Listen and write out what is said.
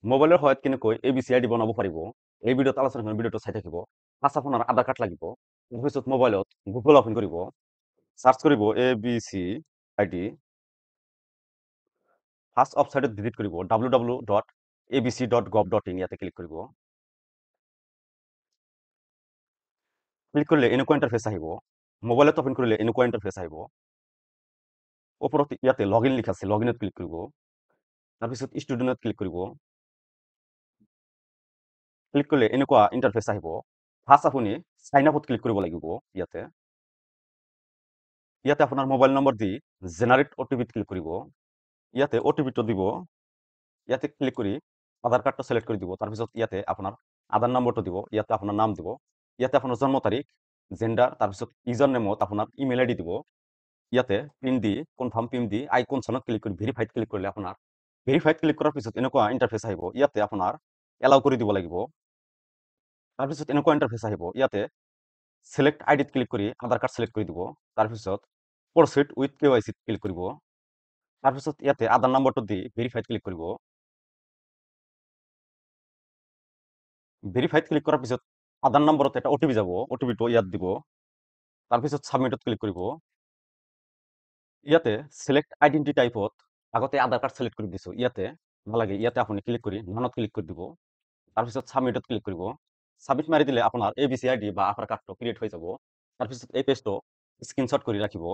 মোবাইলৰ সহায়ত কেনেকৈ ABC ID বনাব পাৰিব এই ভিডিঅ'ত আলোচনা কৰিম। ভিডিঅ'টো চাই থাকিব। ফাৰ্ষ্ট আপোনাৰ আধাৰ কাৰ্ড লাগিব। তাৰপিছত মোবাইলত গুগল অপেন কৰিব, সাৰ্চ কৰিব ABC ID। ফাৰ্ষ্ট ওয়েবসাইটত ভিজিট কৰিব www.abc.gov.in, ইয়াতে ক্লিক কৰিব। ক্লিক কৰিলে এনেকুৱা ইণ্টাৰফেচ আহিব। মোবাইলত অপেন কৰিলে এনেকুৱা ইণ্টাৰফেচ আহিব। ওপৰত ইয়াতে লগইন লিখা আছে, লগইনত ক্লিক কৰিব। তাৰপিছত ষ্টুডেণ্টত ক্লিক কৰিব। ক্লিক কৰিলে এনেকুৱা ইণ্টাৰফেচ আহিব। ফাৰ্ষ্ট আপুনি সাইন আপত ক্লিক কৰিব লাগিব। ইয়াতে আপোনাৰ মোবাইল নম্বৰ দি জেনাৰেট OTPত ক্লিক কৰিব। ইয়াতে OTPটো দিব। ইয়াতে ক্লিক কৰি আধাৰ কাৰ্ডটো সিলেক্ট কৰি দিব। তাৰপিছত ইয়াতে আপোনাৰ আধাৰ নম্বৰটো দিব। ইয়াতে আপোনাৰ নাম দিব। ইয়াতে আপোনাৰ জন্ম তাৰিখ, জেন্ডাৰ, তাৰপিছত ইউজাৰ নেমত আপোনাৰ ইমেইল ID দিব। ইয়াতে পিন দি কনফাৰ্ম পিন দি আই কনসাৰ্নত ক্লিক কৰি ভেৰিফাইড ক্লিক কৰিলে আপোনাৰ ভেৰিফাইড ক্লিক কৰাৰ পিছত এনেকুৱা ইণ্টাৰফেচ আহিব। ইয়াতে আপোনাৰ এলাউ কৰি দিব লাগিব। তাৰপিছত এনেকুৱা ইণ্টাৰফেচ আহিব। ইয়াতে সিলেক্ট আইডিত ক্লিক কৰি আধাৰ কাৰ্ড সিলেক্ট কৰি দিব। তাৰপিছত প্ৰচিড উইথ KYC ক্লিক কৰিব। তাৰপিছত ইয়াতে আধাৰ নম্বৰটো দি ভেৰিফাইড ক্লিক কৰিব। ভেৰিফাইড ক্লিক কৰাৰ পিছত আধাৰ নম্বৰত এটা OTP যাব। OTPটো ইয়াত দিব। তাৰপিছত সাবমিটত ক্লিক কৰিব। ইয়াতে সিলেক্ট আইডেন্টি টাইপত আগতে আধাৰ কাৰ্ড সিলেক্ট কৰি দিছো। ইয়াতে নালাগে, ইয়াতে আপুনি ক্লিক কৰি নানত ক্লিক কৰি দিব। তাৰপিছত সাবমিটত ক্লিক কৰিব। সাবমিট মাৰি দিলে আপোনাৰ ABC ID বা আধাৰ কাৰ্ডটো ক্ৰিয়েট হৈ যাব। তাৰপিছত এই পেজটো স্ক্ৰীনশ্বট কৰি ৰাখিব।